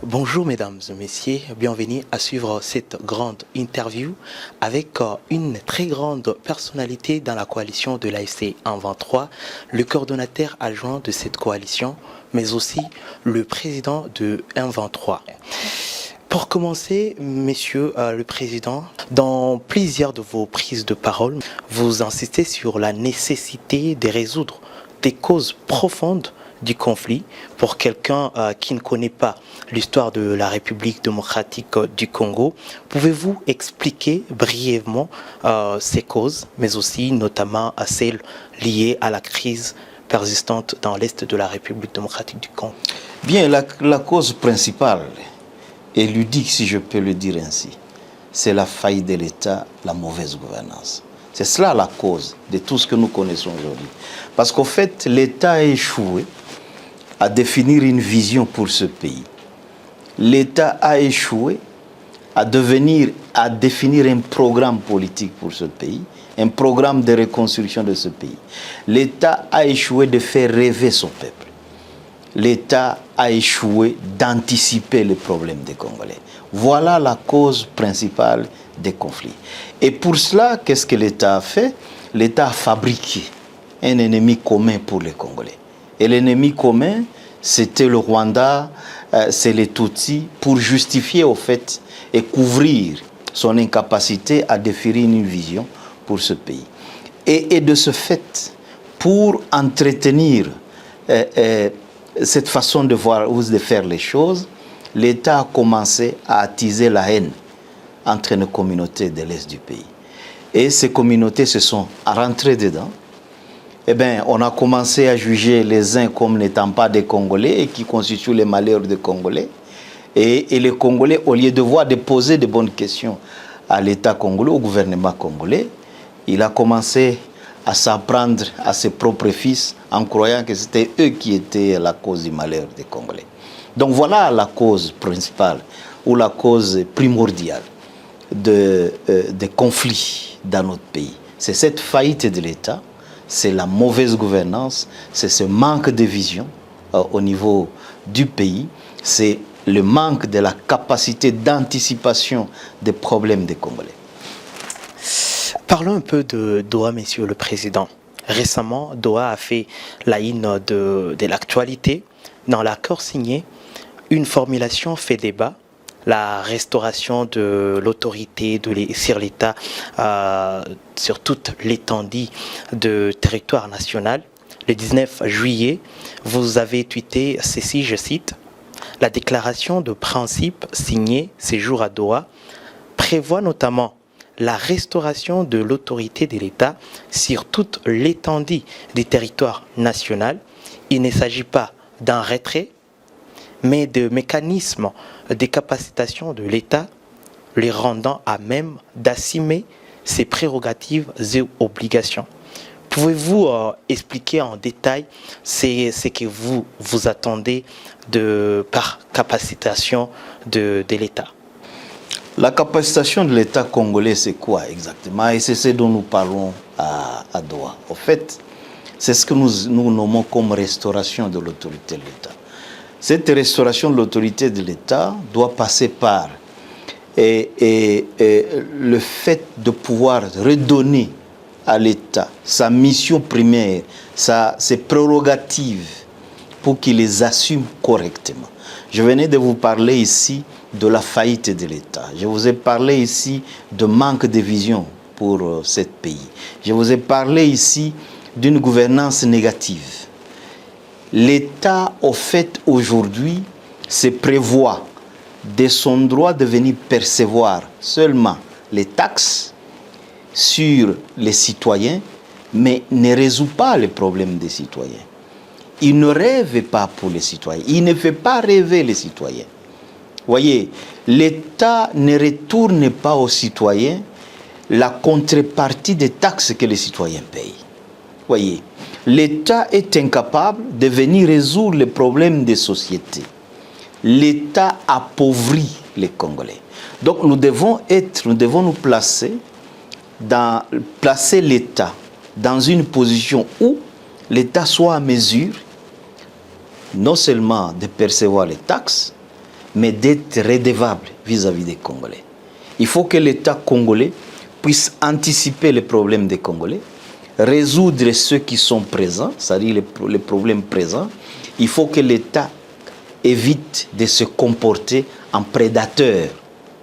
Bonjour mesdames et messieurs, bienvenue à suivre cette grande interview avec une très grande personnalité dans la coalition de l'AFC 123, le coordonnateur adjoint de cette coalition, mais aussi le président de 123. Pour commencer, Monsieur le Président, dans plusieurs de vos prises de parole, vous insistez sur la nécessité de résoudre des causes profondes du conflit. Pour quelqu'un qui ne connaît pas l'histoire de la République démocratique du Congo, pouvez-vous expliquer brièvement ces causes, mais aussi notamment à celles liées à la crise persistante dans l'Est de la République démocratique du Congo? Bien, la cause principale et ludique, si je peux le dire ainsi, c'est la faillite de l'État, la mauvaise gouvernance. C'est cela la cause de tout ce que nous connaissons aujourd'hui. Parce qu'au fait, l'État a échoué à définir une vision pour ce pays. L'État a échoué à définir un programme politique pour ce pays, un programme de reconstruction de ce pays. L'État a échoué de faire rêver son peuple. L'État a échoué d'anticiper les problèmes des Congolais. Voilà la cause principale des conflits. Et pour cela, qu'est-ce que l'État a fait? L'État a fabriqué un ennemi commun pour les Congolais. Et l'ennemi commun, c'était le Rwanda, c'est les Tutsis, pour justifier au fait et couvrir son incapacité à définir une vision pour ce pays. Et de ce fait, pour entretenir cette façon de voir ou de faire les choses, l'État a commencé à attiser la haine entre les communautés de l'Est du pays. Et ces communautés se sont rentrées dedans. Eh bien, on a commencé à juger les uns comme n'étant pas des Congolais et qui constituent les malheurs des Congolais. Et les Congolais, au lieu de voir, de poser de bonnes questions à l'État congolais, au gouvernement congolais, il a commencé à s'en prendre à ses propres fils en croyant que c'était eux qui étaient la cause du malheur des Congolais. Donc voilà la cause principale ou la cause primordiale des conflits dans notre pays. C'est cette faillite de l'État, c'est la mauvaise gouvernance, c'est ce manque de vision au niveau du pays, c'est le manque de la capacité d'anticipation des problèmes des Congolais. Parlons un peu de Doha, Monsieur le Président. Récemment, Doha a fait la une de l'actualité. Dans l'accord signé, une formulation fait débat, la restauration de l'autorité sur l'État sur toute l'étendue de territoire national. Le 19 juillet, vous avez tweeté ceci, je cite, « La déclaration de principe signée ces jours à Doha prévoit notamment la restauration de l'autorité de l'État sur toute l'étendue du territoire national. Il ne s'agit pas d'un retrait, mais de mécanismes de capacitation de l'État, les rendant à même d'assumer ses prérogatives et obligations. » Pouvez-vous expliquer en détail ce que vous attendez par capacitation de l'État? La capacitation de l'État congolais, c'est quoi exactement? Et c'est ce dont nous parlons à Doha. En fait, c'est ce que nous nommons comme restauration de l'autorité de l'État. Cette restauration de l'autorité de l'État doit passer par le fait de pouvoir redonner à l'État sa mission primaire, ses prérogatives pour qu'il les assume correctement. Je venais de vous parler ici de la faillite de l'État. Je vous ai parlé ici de manque de vision pour ce pays. Je vous ai parlé ici d'une gouvernance négative. L'État, au fait, aujourd'hui, se prévoit de son droit de venir percevoir seulement les taxes sur les citoyens, mais ne résout pas les problèmes des citoyens. Il ne rêve pas pour les citoyens. Il ne fait pas rêver les citoyens. Voyez, l'État ne retourne pas aux citoyens la contrepartie des taxes que les citoyens payent. Voyez, l'État est incapable de venir résoudre les problèmes des sociétés. L'État appauvrit les Congolais. Donc nous devons nous placer l'État dans une position où l'État soit à mesure non seulement de percevoir les taxes, mais d'être redevable vis-à-vis des Congolais. Il faut que l'État congolais puisse anticiper les problèmes des Congolais, résoudre ceux qui sont présents, c'est-à-dire les problèmes présents. Il faut que l'État évite de se comporter en prédateur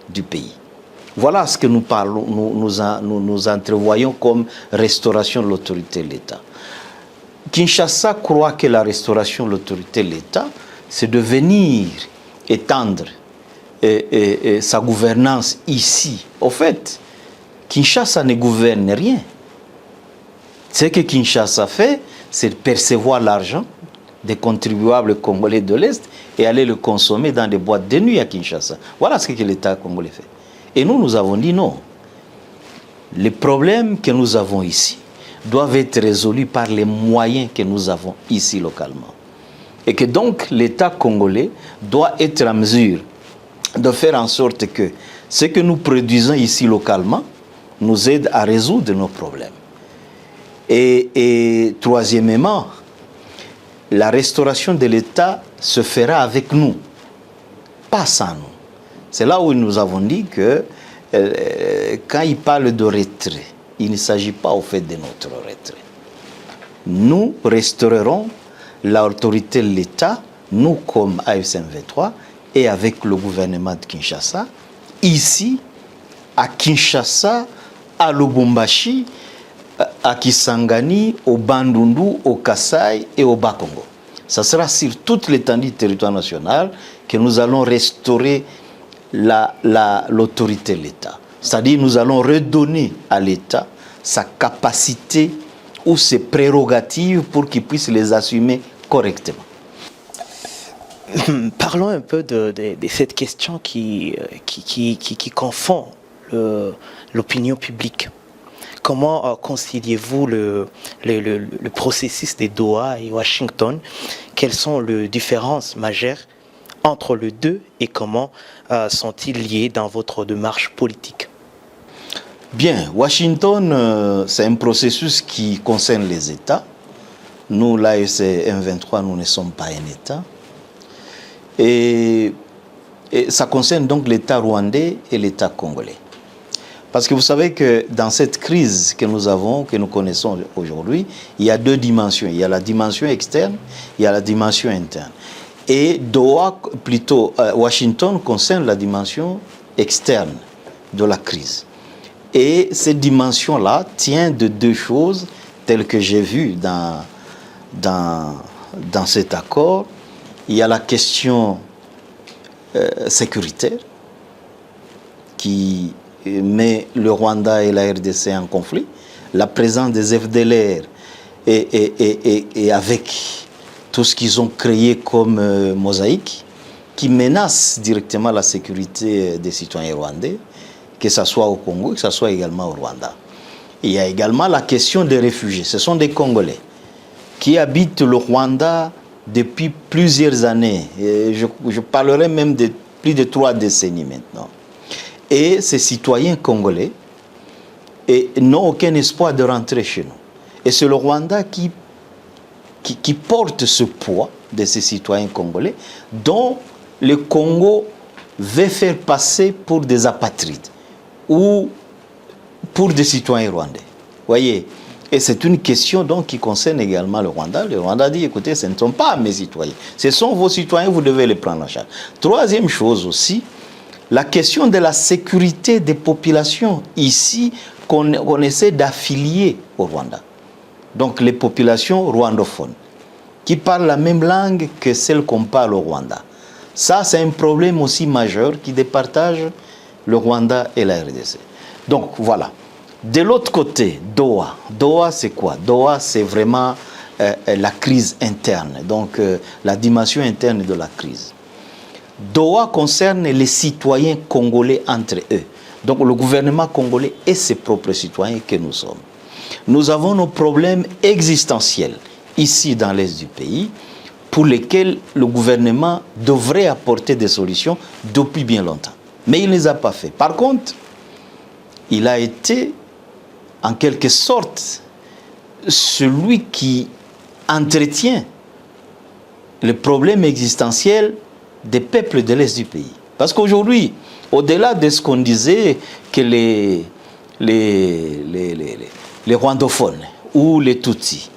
du pays. Voilà ce que nous parlons, nous entrevoyons comme restauration de l'autorité de l'État. Kinshasa croit que la restauration de l'autorité de l'État, c'est de venir étendre sa gouvernance ici. Au fait, Kinshasa ne gouverne rien. Ce que Kinshasa fait, c'est de percevoir l'argent des contribuables congolais de l'Est et aller le consommer dans des boîtes de nuit à Kinshasa. Voilà ce que l'État congolais fait. Et nous avons dit non. Les problèmes que nous avons ici doivent être résolus par les moyens que nous avons ici localement. Et que donc l'État congolais doit être en mesure de faire en sorte que ce que nous produisons ici localement nous aide à résoudre nos problèmes. Et troisièmement, la restauration de l'État se fera avec nous, pas sans nous. C'est là où nous avons dit que quand il parle de retrait, il ne s'agit pas au fait de notre retrait. Nous restaurerons l'autorité de l'État, nous comme AFC/M23 et avec le gouvernement de Kinshasa, ici, à Kinshasa, à Lubumbashi, à Kisangani, au Bandundu, au Kasaï et au Bas-Congo. Ça sera sur toute l'étendue du territoire national que nous allons restaurer l'autorité de l'État. C'est-à-dire nous allons redonner à l'État sa capacité ou ses prérogatives pour qu'il puisse les assumer correctement. Parlons un peu de cette question qui confond l'opinion publique. Comment conciliez-vous le processus de Doha et Washington? Quelles sont les différences majeures entre les deux et comment sont-ils liés dans votre démarche politique? Bien, Washington, c'est un processus qui concerne les États. Nous, l'AFC/M23, nous ne sommes pas un État. Et ça concerne donc l'État rwandais et l'État congolais. Parce que vous savez que dans cette crise que nous avons, que nous connaissons aujourd'hui, il y a deux dimensions. Il y a la dimension externe, il y a la dimension interne. Et Doha, plutôt Washington, concerne la dimension externe de la crise. Et cette dimension-là tient de deux choses telles que j'ai vues dans cet accord. Il y a la question sécuritaire qui met le Rwanda et la RDC en conflit. La présence des FDLR et avec tout ce qu'ils ont créé comme mosaïque qui menace directement la sécurité des citoyens rwandais, que ce soit au Congo, que ce soit également au Rwanda. Il y a également la question des réfugiés. Ce sont des Congolais qui habitent le Rwanda depuis plusieurs années. Et je parlerai même de plus de 3 décennies maintenant. Et ces citoyens congolais n'ont aucun espoir de rentrer chez nous. Et c'est le Rwanda qui porte ce poids de ces citoyens congolais dont le Congo veut faire passer pour des apatrides ou pour des citoyens rwandais. Voyez. Et c'est une question donc qui concerne également le Rwanda. Le Rwanda dit, écoutez, ce ne sont pas mes citoyens. Ce sont vos citoyens, vous devez les prendre en charge. Troisième chose aussi, la question de la sécurité des populations ici qu'on essaie d'affilier au Rwanda. Donc les populations rwandophones qui parlent la même langue que celle qu'on parle au Rwanda. Ça, c'est un problème aussi majeur qui départage le Rwanda et la RDC. Donc voilà. De l'autre côté, Doha. Doha, c'est quoi? Doha, c'est vraiment la crise interne, donc la dimension interne de la crise. Doha concerne les citoyens congolais entre eux. Donc le gouvernement congolais et ses propres citoyens que nous sommes. Nous avons nos problèmes existentiels ici dans l'est du pays pour lesquels le gouvernement devrait apporter des solutions depuis bien longtemps. Mais il ne les a pas fait. Par contre, il a été en quelque sorte celui qui entretient le problème existentiel des peuples de l'Est du pays. Parce qu'aujourd'hui, au-delà de ce qu'on disait que les rwandophones ou les Tutsis,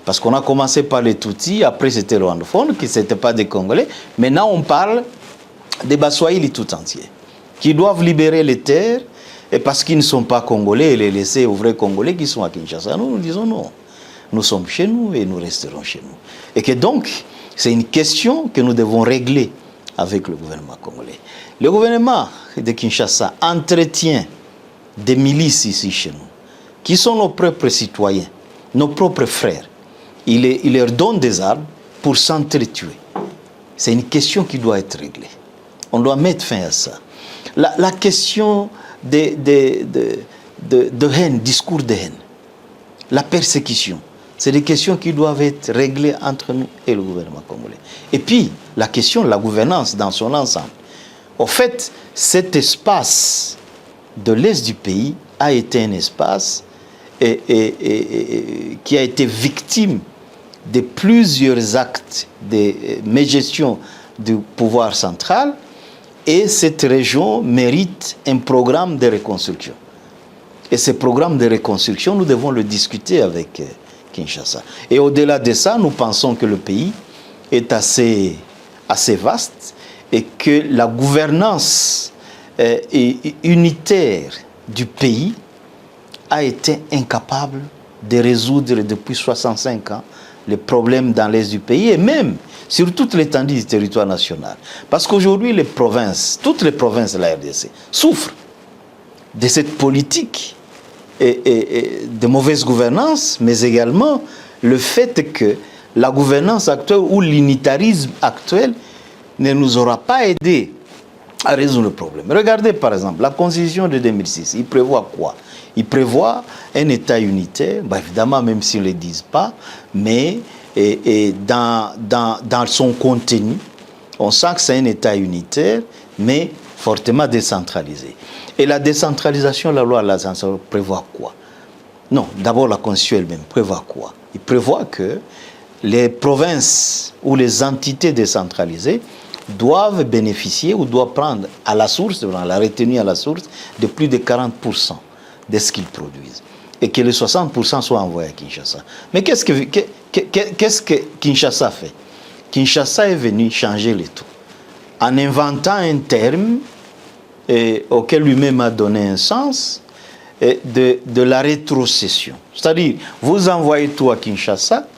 parce qu'on a commencé par les Tutsis, après c'était les rwandophones, qui n'étaient pas des Congolais, maintenant on parle des Baswahili tout entiers, qui doivent libérer les terres, et parce qu'ils ne sont pas Congolais, et les laisser aux vrais Congolais qui sont à Kinshasa. Nous disons non. Nous sommes chez nous et nous resterons chez nous. Et que donc, c'est une question que nous devons régler avec le gouvernement congolais. Le gouvernement de Kinshasa entretient des milices ici chez nous, qui sont nos propres citoyens, nos propres frères. Il leur donne des armes pour s'entretuer. C'est une question qui doit être réglée. On doit mettre fin à ça. La question de haine, discours de haine, la persécution, c'est des questions qui doivent être réglées entre nous et le gouvernement congolais. Et puis, la question de la gouvernance dans son ensemble. En fait, cet espace de l'Est du pays a été un espace qui a été victime de plusieurs actes de mégestion du pouvoir central, et cette région mérite un programme de reconstruction. Et ce programme de reconstruction, nous devons le discuter avec Kinshasa. Et au-delà de ça, nous pensons que le pays est assez vaste et que la gouvernance unitaire du pays a été incapable de résoudre depuis 65 ans les problèmes dans l'est du pays et même sur toute l'étendue du territoire national. Parce qu'aujourd'hui, les provinces, toutes les provinces de la RDC souffrent de cette politique et de mauvaise gouvernance, mais également le fait que la gouvernance actuelle ou l'unitarisme actuel ne nous aura pas aidé à résoudre le problème. Regardez par exemple la Constitution de 2006, il prévoit quoi? Il prévoit un État unitaire, bah évidemment même s'ils ne le disent pas, mais dans son contenu, on sent que c'est un État unitaire, mais fortement décentralisé. Et la décentralisation, la loi de la décentralisation prévoit quoi? Non, d'abord la Constitution elle-même prévoit quoi? Il prévoit que les provinces ou les entités décentralisées doivent bénéficier ou doivent prendre à la source, la retenue à la source, de plus de 40% de ce qu'ils produisent. Et que les 60% soient envoyés à Kinshasa. Mais qu'est-ce que Kinshasa fait? Kinshasa est venu changer le tout. En inventant un terme auquel lui-même a donné un sens, de la rétrocession. C'est-à-dire, vous envoyez tout à Kinshasa,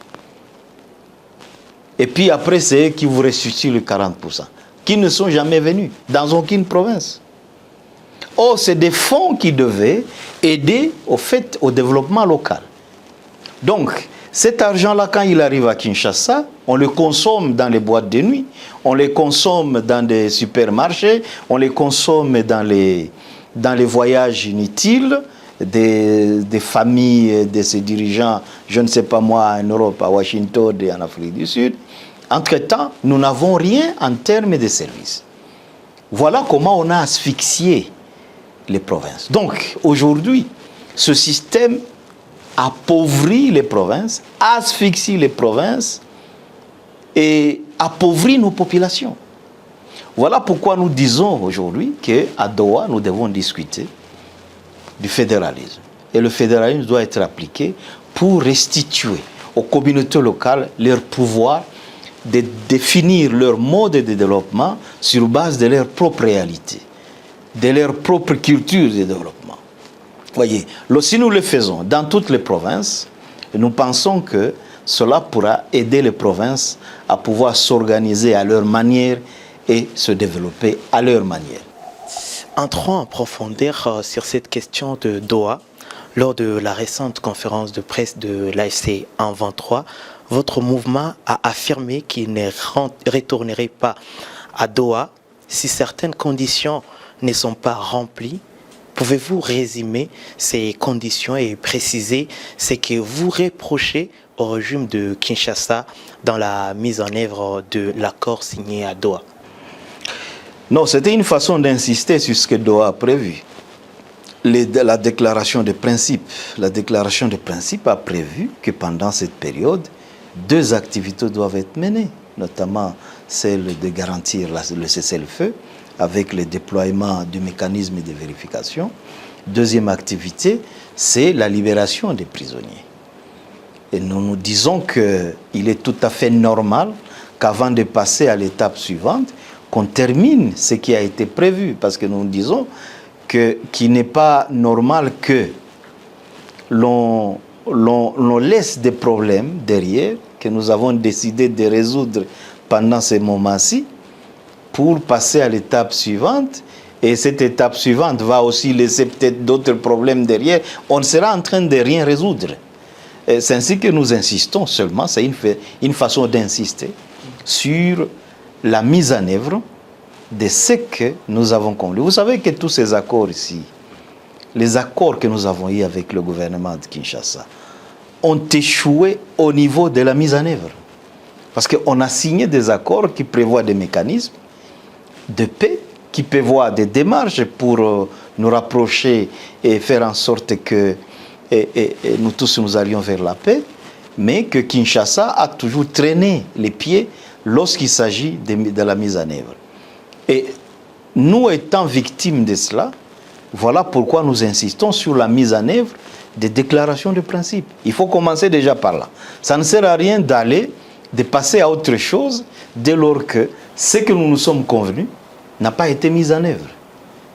et puis après, c'est eux qui vous restituent le 40%, qui ne sont jamais venus dans aucune province. Or, c'est des fonds qui devaient aider au développement local. Donc, cet argent-là, quand il arrive à Kinshasa, on le consomme dans les boîtes de nuit, on le consomme dans des supermarchés, on le consomme dans les voyages inutiles des familles de ces dirigeants, je ne sais pas moi, en Europe, à Washington et en Afrique du Sud. Entre-temps, nous n'avons rien en termes de services. Voilà comment on a asphyxié les provinces. Donc, aujourd'hui, ce système appauvrit les provinces, asphyxie les provinces et appauvrit nos populations. Voilà pourquoi nous disons aujourd'hui qu'à Doha, nous devons discuter du fédéralisme. Et le fédéralisme doit être appliqué pour restituer aux communautés locales leur pouvoir de définir leur mode de développement sur base de leur propre réalité, de leur propre culture de développement. Voyez, si nous le faisons dans toutes les provinces, nous pensons que cela pourra aider les provinces à pouvoir s'organiser à leur manière et se développer à leur manière. Entrons en profondeur sur cette question de Doha. Lors de la récente conférence de presse de l'AFC 123, votre mouvement a affirmé qu'il ne retournerait pas à Doha si certaines conditions ne sont pas remplies. Pouvez-vous résumer ces conditions et préciser ce que vous reprochez au régime de Kinshasa dans la mise en œuvre de l'accord signé à Doha? Non, c'était une façon d'insister sur ce que Doha a prévu. La déclaration de principe. La déclaration de principe a prévu que pendant cette période, 2 activités doivent être menées, notamment celle de garantir le cessez-le-feu avec le déploiement du mécanisme de vérification. Deuxième activité, c'est la libération des prisonniers. Et nous nous disons qu'il est tout à fait normal qu'avant de passer à l'étape suivante, qu'on termine ce qui a été prévu. Parce que nous disons qu'il n'est pas normal que l'on laisse des problèmes derrière, que nous avons décidé de résoudre pendant ces moments-ci, pour passer à l'étape suivante. Et cette étape suivante va aussi laisser peut-être d'autres problèmes derrière. On sera en train de rien résoudre. C'est ainsi que nous insistons seulement, c'est une façon d'insister sur la mise en œuvre de ce que nous avons convenu. Vous savez que tous ces accords ici, les accords que nous avons eus avec le gouvernement de Kinshasa, ont échoué au niveau de la mise en œuvre. Parce qu'on a signé des accords qui prévoient des mécanismes de paix, qui prévoient des démarches pour nous rapprocher et faire en sorte que nous tous nous allions vers la paix, mais que Kinshasa a toujours traîné les pieds lorsqu'il s'agit de la mise en œuvre. Et nous étant victimes de cela, voilà pourquoi nous insistons sur la mise en œuvre des déclarations de principe. Il faut commencer déjà par là. Ça ne sert à rien de passer à autre chose dès lors que ce que nous nous sommes convenus n'a pas été mis en œuvre.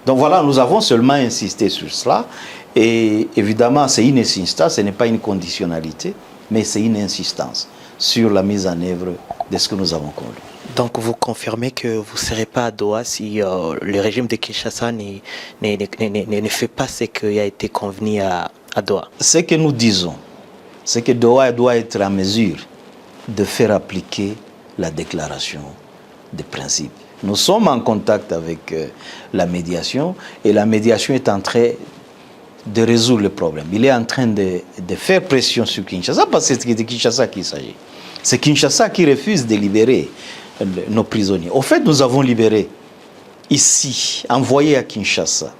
Donc voilà, nous avons seulement insisté sur cela. Et évidemment, c'est une insistance, ce n'est pas une conditionnalité, mais c'est une insistance sur la mise en œuvre de ce que nous avons convenu. Donc vous confirmez que vous ne serez pas à Doha si le régime de Kinshasa ne fait pas ce qui a été convenu à Doha. Ce que nous disons, c'est que Doha doit être en mesure de faire appliquer la déclaration de principe. Nous sommes en contact avec la médiation et la médiation est en train de résoudre le problème. Il est en train de faire pression sur Kinshasa parce que c'est de Kinshasa qu'il s'agit. C'est Kinshasa qui refuse de libérer nos prisonniers. Au fait, nous avons libéré ici, envoyé à Kinshasa,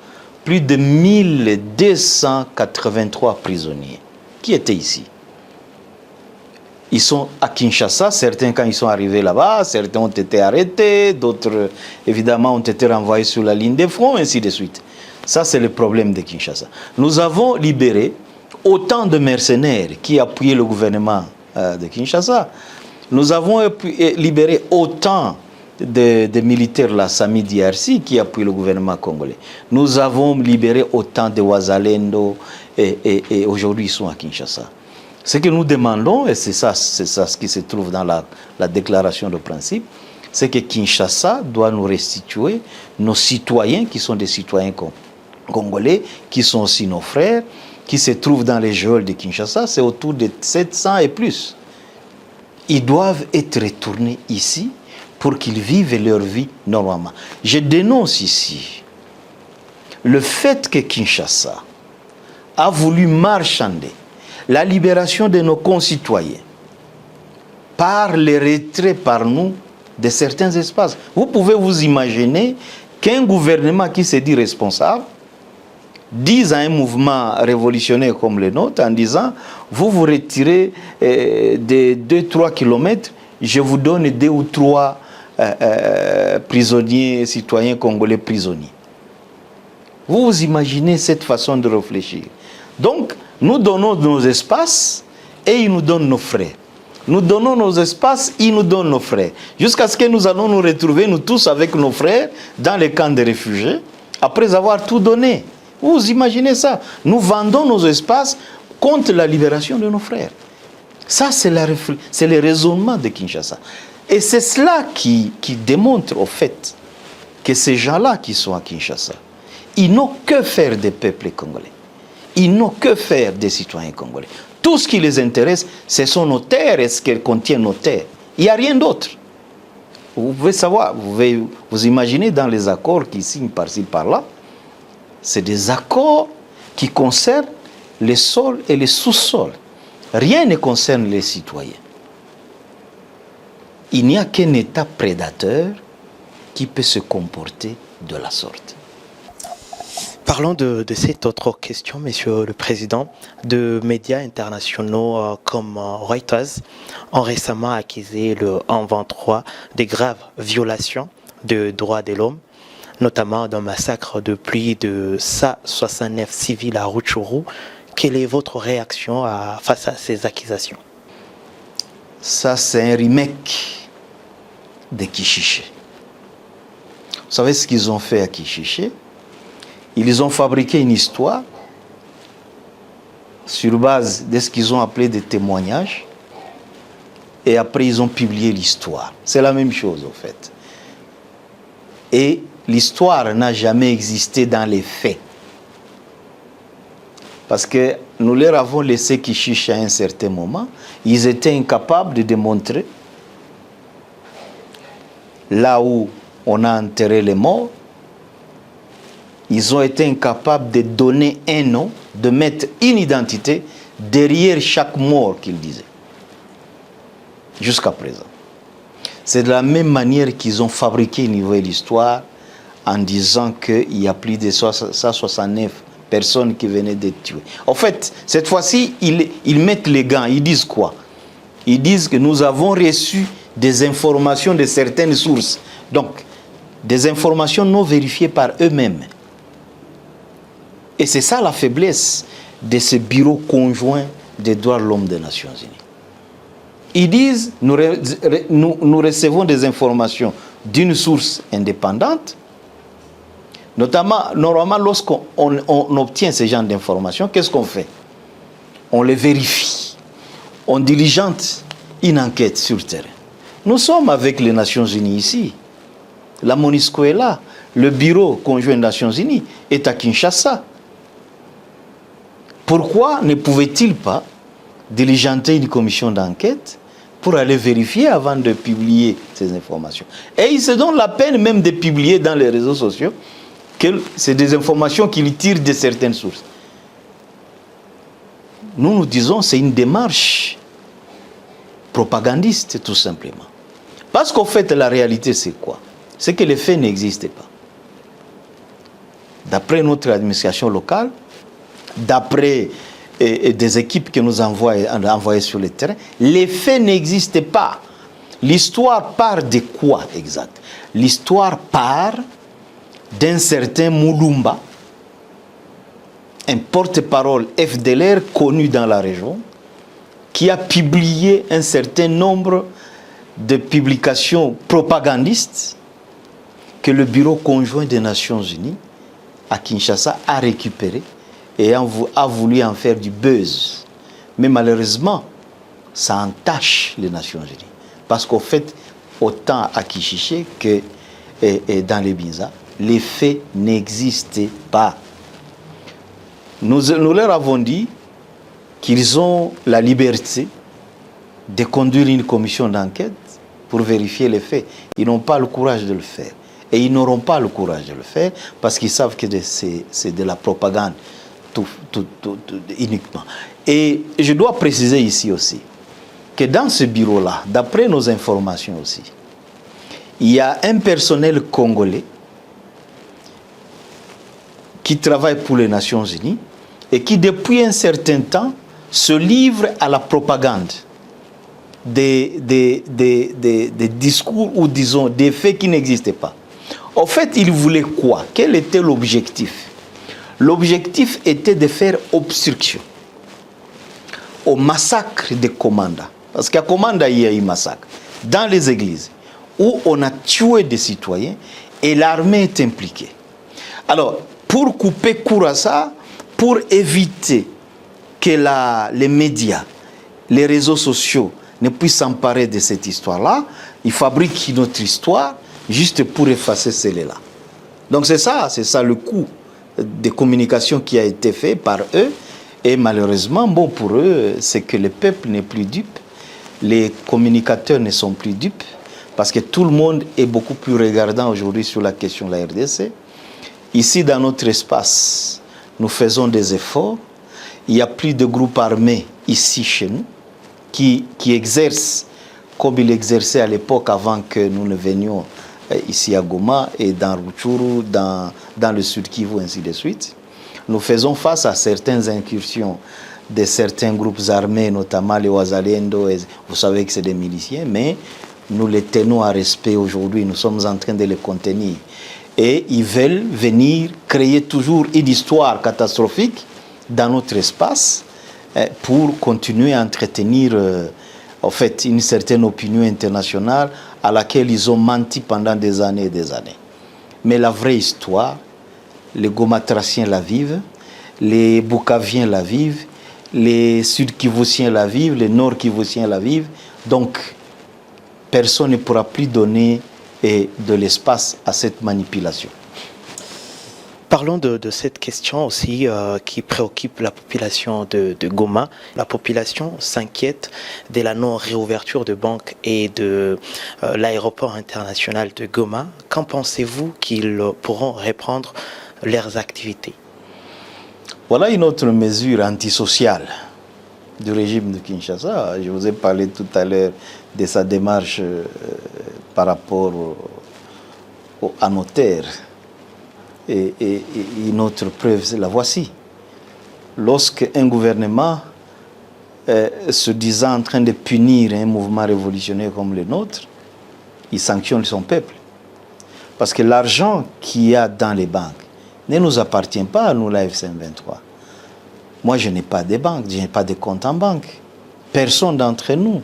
plus de 1283 prisonniers qui étaient ici. Ils sont à Kinshasa, certains quand ils sont arrivés là-bas, certains ont été arrêtés, d'autres évidemment ont été renvoyés sur la ligne de front, ainsi de suite. Ça, c'est le problème de Kinshasa. Nous avons libéré autant de mercenaires qui appuyaient le gouvernement de Kinshasa. Nous avons libéré autant de militaires, la SAMI d'IRC, qui appuient le gouvernement congolais. Nous avons libéré autant de Wazalendo et aujourd'hui ils sont à Kinshasa. Ce que nous demandons, et c'est ça ce qui se trouve dans la déclaration de principe, c'est que Kinshasa doit nous restituer nos citoyens qui sont des citoyens congolais, qui sont aussi nos frères, qui se trouvent dans les geôles de Kinshasa, c'est autour de 700 et plus. Ils doivent être retournés ici pour qu'ils vivent leur vie normalement. Je dénonce ici le fait que Kinshasa a voulu marchander la libération de nos concitoyens par le retrait par nous de certains espaces. Vous pouvez vous imaginer qu'un gouvernement qui se dit responsable dise à un mouvement révolutionnaire comme le nôtre en disant vous vous retirez de 2-3 kilomètres, je vous donne 2 ou 3 prisonniers, citoyens congolais prisonniers. Vous vous imaginez cette façon de réfléchir. Donc, nous donnons nos espaces et ils nous donnent nos frères. Nous donnons nos espaces, ils nous donnent nos frères. Jusqu'à ce que nous allons nous retrouver, nous tous, avec nos frères, dans les camps de réfugiés, après avoir tout donné. Vous imaginez ça? Nous vendons nos espaces contre la libération de nos frères. Ça, c'est le raisonnement de Kinshasa. Et c'est cela qui démontre, au fait, que ces gens-là qui sont à Kinshasa, ils n'ont que faire des peuples congolais. Ils n'ont que faire des citoyens congolais. Tout ce qui les intéresse, ce sont nos terres et ce qu'elles contiennent nos terres. Il n'y a rien d'autre. Vous pouvez savoir, vous imaginez dans les accords qu'ils signent par-ci, par-là, c'est des accords qui concernent les sols et les sous-sols. Rien ne concerne les citoyens. Il n'y a qu'un État prédateur qui peut se comporter de la sorte. Parlons de cette autre question, Monsieur le Président. De médias internationaux comme Reuters ont récemment accusé le 123 des graves violations de droits de l'homme, notamment d'un massacre de plus de 169 civils à Rutshuru. Quelle est votre réaction face à ces accusations? Ça, c'est un remake de Kishiché. Vous savez ce qu'ils ont fait à Kishiché? Ils ont fabriqué une histoire sur base de ce qu'ils ont appelé des témoignages. Et après, ils ont publié l'histoire. C'est la même chose, en fait. Et l'histoire n'a jamais existé dans les faits. Parce que nous leur avons laissé Kishiché à un certain moment. Ils étaient incapables de démontrer là où on a enterré les morts. Ils ont été incapables de donner un nom, de mettre une identité derrière chaque mort qu'ils disaient. Jusqu'à présent. C'est de la même manière qu'ils ont fabriqué une nouvelle histoire en disant qu'il y a plus de 169 personnes qui venaient d'être tuées. En fait, cette fois-ci, ils mettent les gants. Ils disent quoi? Ils disent que nous avons reçu des informations de certaines sources. Donc, des informations non vérifiées par eux-mêmes. Et c'est ça la faiblesse de ce bureau conjoint des droits de l'homme des Nations Unies. Ils disent, nous recevons des informations d'une source indépendante, notamment, normalement, lorsqu'on obtient ce genre d'informations, qu'est-ce qu'on fait? On les vérifie, on diligente une enquête sur le terrain. Nous sommes avec les Nations Unies ici. La MONUSCO est là. Le bureau conjoint des Nations Unies est à Kinshasa. Pourquoi ne pouvait-il pas diligenter une commission d'enquête pour aller vérifier avant de publier ces informations? Et ils se donnent la peine même de publier dans les réseaux sociaux que c'est des informations qu'ils tirent de certaines sources. Nous disons que c'est une démarche propagandiste, tout simplement. Parce qu'en fait, la réalité, c'est quoi? C'est que les faits n'existaient pas. D'après notre administration locale, d'après des équipes que nous envoyées sur le terrain, les faits n'existaient pas. L'histoire part de quoi exact? L'histoire part d'un certain Moulumba, un porte-parole FDLR connu dans la région, qui a publié un certain nombre de publications propagandistes que le Bureau conjoint des Nations Unies à Kinshasa a récupéré et a voulu en faire du buzz. Mais malheureusement, ça entache les Nations Unies. Parce qu'au fait, autant à Kishiché que dans les Binza, les faits n'existaient pas. Nous leur avons dit qu'ils ont la liberté de conduire une commission d'enquête pour vérifier les faits. Ils n'ont pas le courage de le faire. Et ils n'auront pas le courage de le faire parce qu'ils savent que c'est de la propagande uniquement. Et je dois préciser ici aussi que dans ce bureau-là, d'après nos informations aussi, il y a un personnel congolais qui travaille pour les Nations Unies et qui depuis un certain temps se livre à la propagande des discours ou disons des faits qui n'existaient pas. En fait, il voulait quoi? Quel était l'objectif? L'objectif était de faire obstruction au massacre de Komanda. Parce qu'à Komanda, il y a eu massacre dans les églises où on a tué des citoyens et l'armée est impliquée. Alors, pour couper court à ça, pour éviter que les médias, les réseaux sociaux ne puissent s'emparer de cette histoire-là, ils fabriquent une autre histoire juste pour effacer celle-là. Donc c'est ça le coup de communication qui a été fait par eux. Et malheureusement, bon pour eux, c'est que le peuple n'est plus dupe, les communicateurs ne sont plus dupes, parce que tout le monde est beaucoup plus regardant aujourd'hui sur la question de la RDC. Ici, dans notre espace, nous faisons des efforts. Il y a plus de groupes armés ici chez nous qui exercent comme ils exerçaient à l'époque avant que nous ne venions ici à Goma et dans Rutshuru, dans le Sud Kivu, ainsi de suite. Nous faisons face à certaines incursions de certains groupes armés, notamment les Wazalendo. Vous savez que c'est des miliciens, mais nous les tenons à respect aujourd'hui. Nous sommes en train de les contenir. Et ils veulent venir créer toujours une histoire catastrophique dans notre espace pour continuer à entretenir en fait, une certaine opinion internationale à laquelle ils ont menti pendant des années et des années. Mais la vraie histoire, les Gomatraciens la vivent, les Bukaviens la vivent, les Sud-Kivusiens la vivent, les Nord-Kivusiens la vivent. Donc, personne ne pourra plus donner de l'espace à cette manipulation. Parlons de cette question aussi qui préoccupe la population de Goma. La population s'inquiète de la non-réouverture de banques et de l'aéroport international de Goma. Qu'en pensez-vous qu'ils pourront reprendre leurs activités? Voilà une autre mesure antisociale du régime de Kinshasa. Je vous ai parlé tout à l'heure de sa démarche par rapport à nos terres. Et une autre preuve, la voici. Lorsque un gouvernement se disant en train de punir un mouvement révolutionnaire comme le nôtre, il sanctionne son peuple. Parce que l'argent qu'il y a dans les banques ne nous appartient pas à nous, la FC23. Moi, je n'ai pas de banque, je n'ai pas de compte en banque. Personne d'entre nous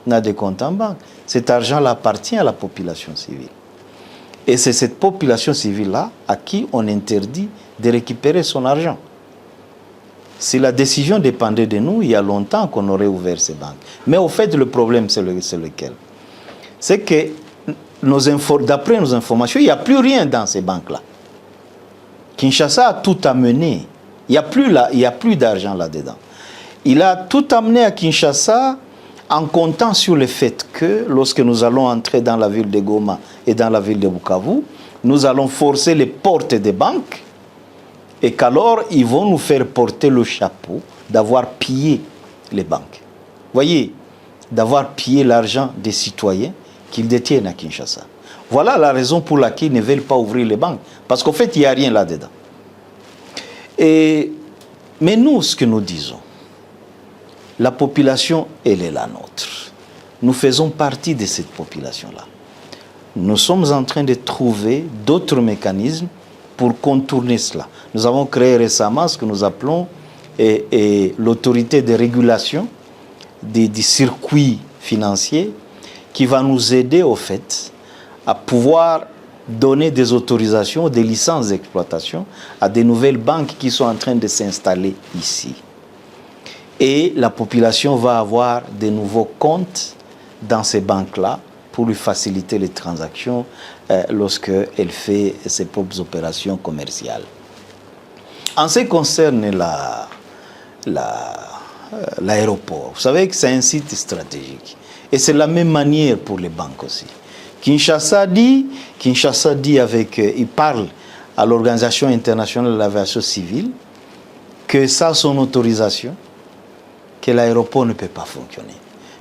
n'a de compte en banque. Cet argent-là appartient à la population civile. Et c'est cette population civile-là à qui on interdit de récupérer son argent. Si la décision dépendait de nous, il y a longtemps qu'on aurait ouvert ces banques. Mais au fait, le problème, c'est lequel? C'est que, d'après nos informations, il n'y a plus rien dans ces banques-là. Kinshasa a tout amené. Il n'y a plus d'argent là-dedans. Il a tout amené à Kinshasa en comptant sur le fait que lorsque nous allons entrer dans la ville de Goma et dans la ville de Bukavu, nous allons forcer les portes des banques et qu'alors ils vont nous faire porter le chapeau d'avoir pillé les banques. Voyez, d'avoir pillé l'argent des citoyens qu'ils détiennent à Kinshasa. Voilà la raison pour laquelle ils ne veulent pas ouvrir les banques. Parce qu'en fait, il n'y a rien là-dedans. Mais nous, ce que nous disons, la population, elle est la nôtre. Nous faisons partie de cette population-là. Nous sommes en train de trouver d'autres mécanismes pour contourner cela. Nous avons créé récemment ce que nous appelons l'autorité de régulation des circuits financiers qui va nous aider au fait à pouvoir donner des autorisations, des licences d'exploitation à des nouvelles banques qui sont en train de s'installer ici. Et la population va avoir de nouveaux comptes dans ces banques-là pour lui faciliter les transactions lorsqu'elle fait ses propres opérations commerciales. En ce qui concerne l'aéroport, vous savez que c'est un site stratégique. Et c'est la même manière pour les banques aussi. Kinshasa dit il parle à l'Organisation internationale de l'aviation civile que sans son autorisation, que l'aéroport ne peut pas fonctionner.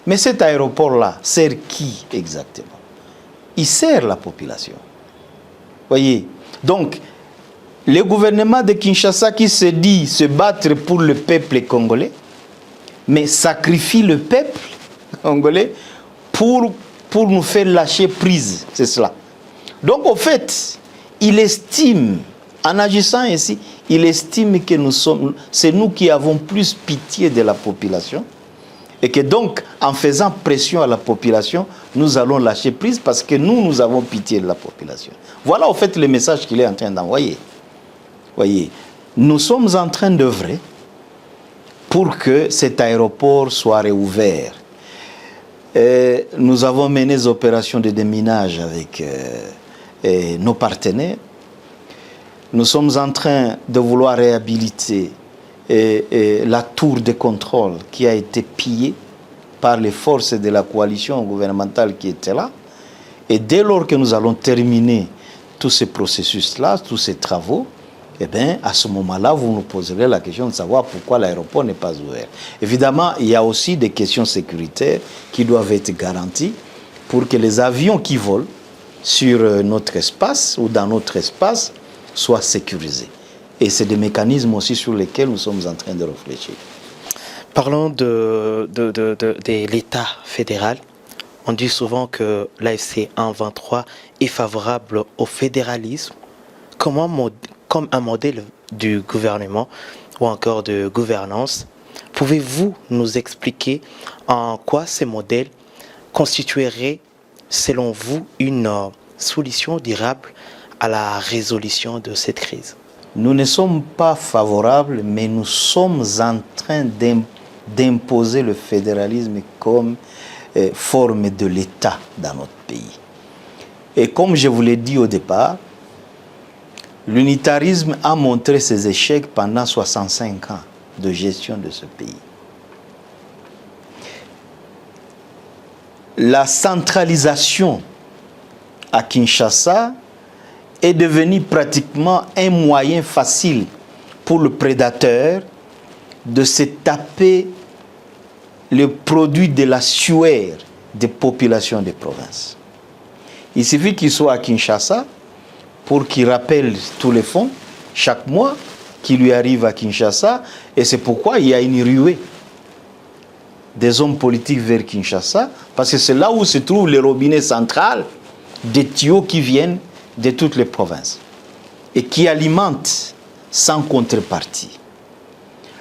Mais cet aéroport-là sert qui exactement? Il sert la population. Voyez? Donc, le gouvernement de Kinshasa qui se dit se battre pour le peuple congolais, mais sacrifie le peuple congolais pour nous faire lâcher prise. C'est cela. Donc, au fait, il estime, en agissant ainsi, il estime que c'est nous qui avons plus pitié de la population et que donc, en faisant pression à la population, nous allons lâcher prise parce que nous avons pitié de la population. Voilà, au fait, le message qu'il est en train d'envoyer. Voyez, nous sommes en train d'œuvrer pour que cet aéroport soit réouvert. Nous avons mené des opérations de déminage avec nos partenaires. Nous sommes en train de vouloir réhabiliter la tour de contrôle qui a été pillée par les forces de la coalition gouvernementale qui étaient là. Et dès lors que nous allons terminer tous ces processus-là, tous ces travaux, eh bien, à ce moment-là, vous nous poserez la question de savoir pourquoi l'aéroport n'est pas ouvert. Évidemment, il y a aussi des questions sécuritaires qui doivent être garanties pour que les avions qui volent sur notre espace ou dans notre espace soient sécurisés. Et c'est des mécanismes aussi sur lesquels nous sommes en train de réfléchir. Parlons de l'État fédéral. On dit souvent que l'AFC 123 est favorable au fédéralisme comme un modèle du gouvernement ou encore de gouvernance. Pouvez-vous nous expliquer en quoi ces modèles constitueraient, selon vous, une solution durable à la résolution de cette crise? Nous ne sommes pas favorables, mais nous sommes en train d'imposer le fédéralisme comme forme de l'État dans notre pays. Et comme je vous l'ai dit au départ, l'unitarisme a montré ses échecs pendant 65 ans de gestion de ce pays. La centralisation à Kinshasa est devenue pratiquement un moyen facile pour le prédateur de se taper le produit de la sueur des populations des provinces. Il suffit qu'il soit à Kinshasa pour qu'il rappelle tous les fonds chaque mois qui lui arrivent à Kinshasa, et c'est pourquoi il y a une ruée des hommes politiques vers Kinshasa, parce que c'est là où se trouve le robinet central des tuyaux qui viennent de toutes les provinces et qui alimentent sans contrepartie.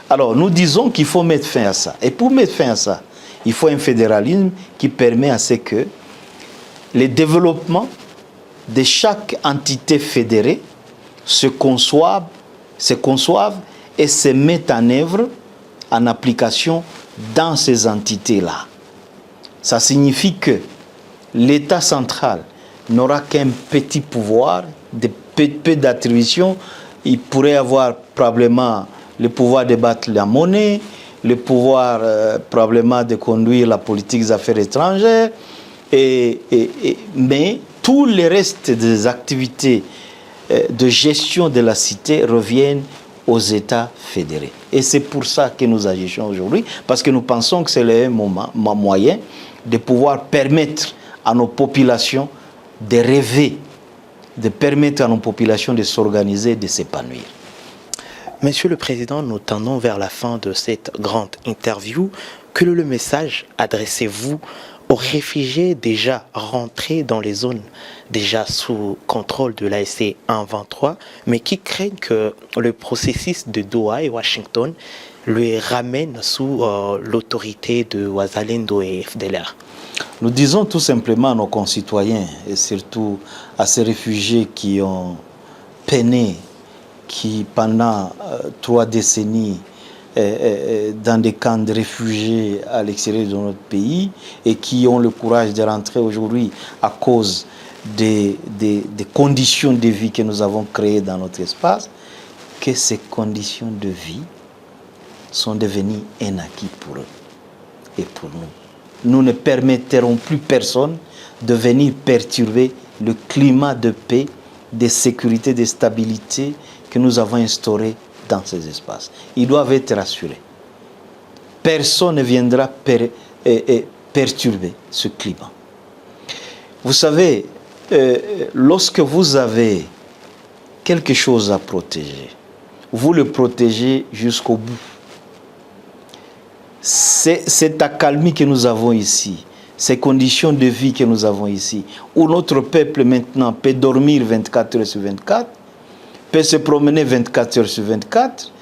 Alors nous disons qu'il faut mettre fin à ça. Et pour mettre fin à ça, il faut un fédéralisme qui permet à ce que les développements de chaque entité fédérée se conçoivent et se mettent en œuvre, en application dans ces entités-là. Ça signifie que l'État central n'aura qu'un petit pouvoir, peu d'attributions. Il pourrait avoir probablement le pouvoir de battre la monnaie, le pouvoir probablement de conduire la politique des affaires étrangères, mais tout le reste des activités de gestion de la cité reviennent aux États fédérés. Et c'est pour ça que nous agissons aujourd'hui, parce que nous pensons que c'est le moyen de pouvoir permettre à nos populations de rêver, de permettre à nos populations de s'organiser, de s'épanouir. Monsieur le Président, nous tendons vers la fin de cette grande interview. Quel est le message adressez-vous aux réfugiés déjà rentrés dans les zones déjà sous contrôle de l'AFC 123, mais qui craignent que le processus de Doha et Washington les ramène sous l'autorité de Wazalendo et FDLR? Nous disons tout simplement à nos concitoyens, et surtout à ces réfugiés qui ont peiné, qui pendant 3 décennies dans des camps de réfugiés à l'extérieur de notre pays et qui ont le courage de rentrer aujourd'hui à cause des conditions de vie que nous avons créées dans notre espace, que ces conditions de vie sont devenues un acquis pour eux et pour nous. Nous ne permettrons plus personne de venir perturber le climat de paix, de sécurité, de stabilité que nous avons instauré dans ces espaces. Ils doivent être rassurés. Personne ne viendra perturber ce climat. Vous savez, lorsque vous avez quelque chose à protéger, vous le protégez jusqu'au bout. Cette accalmie que nous avons ici, ces conditions de vie que nous avons ici, où notre peuple maintenant peut dormir 24 heures sur 24, peut se promener 24 heures sur 24,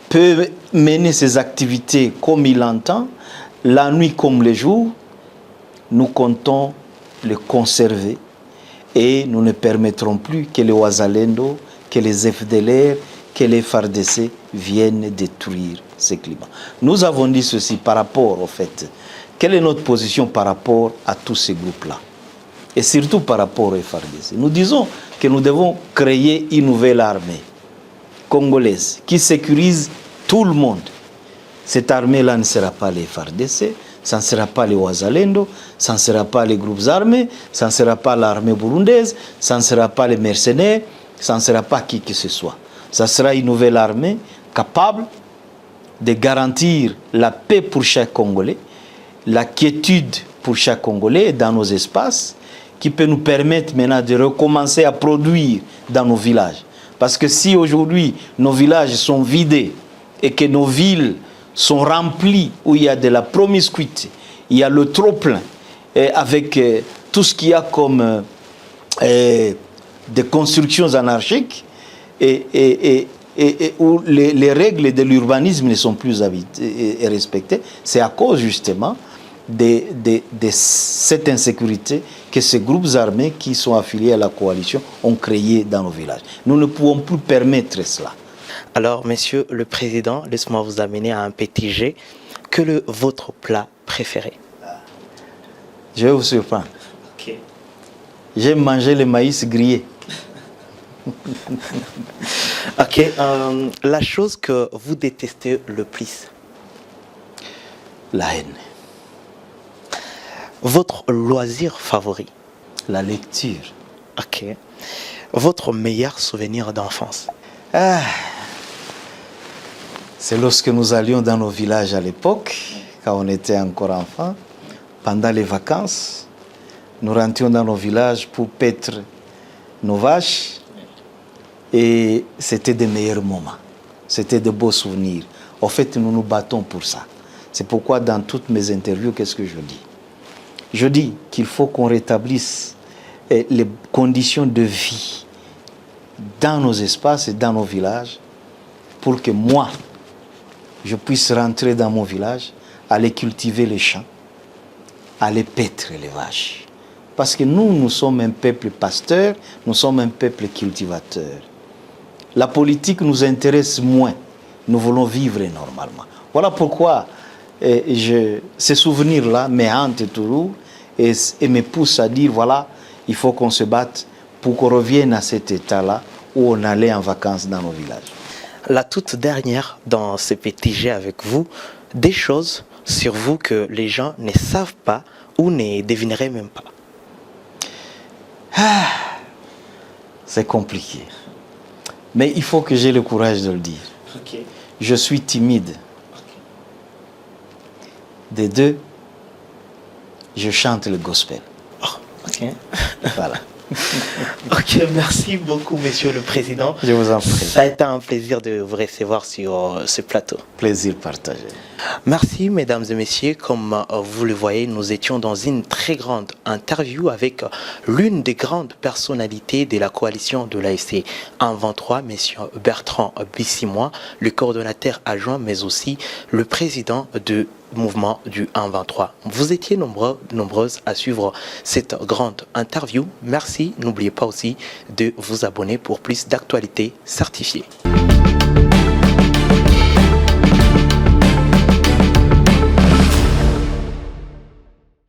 peut mener ses activités comme il entend, la nuit comme le jour, nous comptons le conserver et nous ne permettrons plus que les Wazalendo, que les FDLR, que les FARDC viennent détruire ce climat. Nous avons dit ceci par rapport au fait. Quelle est notre position par rapport à tous ces groupes-là? Et surtout par rapport aux FARDC. Nous disons que nous devons créer une nouvelle armée congolaise qui sécurise tout le monde. Cette armée-là ne sera pas les FARDC, ça ne sera pas les Wazalendo, ça ne sera pas les groupes armés, ça ne sera pas l'armée burundaise, ça ne sera pas les mercenaires, ça ne sera pas qui que ce soit. Ça sera une nouvelle armée capable de garantir la paix pour chaque Congolais, la quiétude pour chaque Congolais dans nos espaces, qui peut nous permettre maintenant de recommencer à produire dans nos villages. Parce que si aujourd'hui nos villages sont vidés et que nos villes sont remplies où il y a de la promiscuité, il y a le trop-plein, avec tout ce qu'il y a comme des constructions anarchiques et où les règles de l'urbanisme ne sont plus respectées, c'est à cause justement de cette insécurité que ces groupes armés qui sont affiliés à la coalition ont créé dans nos villages. Nous ne pouvons plus permettre cela. Alors, Monsieur le Président, laisse-moi vous amener à un petit jet. Quel est votre plat préféré? Je vais vous surprendre. Ok. J'aime manger le maïs grillé. Ok. La chose que vous détestez le plus? La haine. Votre loisir favori? La lecture. Ok. Votre meilleur souvenir d'enfance? C'est lorsque nous allions dans nos villages à l'époque, quand on était encore enfants, pendant les vacances, nous rentrions dans nos villages pour paître nos vaches et c'était des meilleurs moments. C'était de beaux souvenirs. En fait, nous nous battons pour ça. C'est pourquoi dans toutes mes interviews, qu'est-ce que je dis? Je dis qu'il faut qu'on rétablisse les conditions de vie dans nos espaces et dans nos villages pour que moi, je puisse rentrer dans mon village, aller cultiver les champs, aller paître les vaches. Parce que nous sommes un peuple pasteur, nous sommes un peuple cultivateur. La politique nous intéresse moins. Nous voulons vivre normalement. Voilà pourquoi ces souvenirs-là me hantent toujours et me poussent à dire, voilà, il faut qu'on se batte pour qu'on revienne à cet état-là où on allait en vacances dans nos villages. La toute dernière dans ce petit jet avec vous, des choses sur vous que les gens ne savent pas ou ne devineraient même pas. C'est compliqué. Mais il faut que j'ai le courage de le dire. Okay. Je suis timide. Des deux, je chante le gospel. Oh, ok. Voilà. Ok, merci beaucoup, Monsieur le Président. Je vous en prie. Ça a été un plaisir de vous recevoir sur ce plateau. Plaisir partagé. Merci, mesdames et messieurs. Comme vous le voyez, nous étions dans une très grande interview avec l'une des grandes personnalités de la coalition de l'AFC 123, Monsieur Bertrand Bissimois, le coordonnateur adjoint, mais aussi le président du mouvement du 123. Vous étiez nombreuses à suivre cette grande interview. Merci. N'oubliez pas aussi de vous abonner pour plus d'actualités certifiées.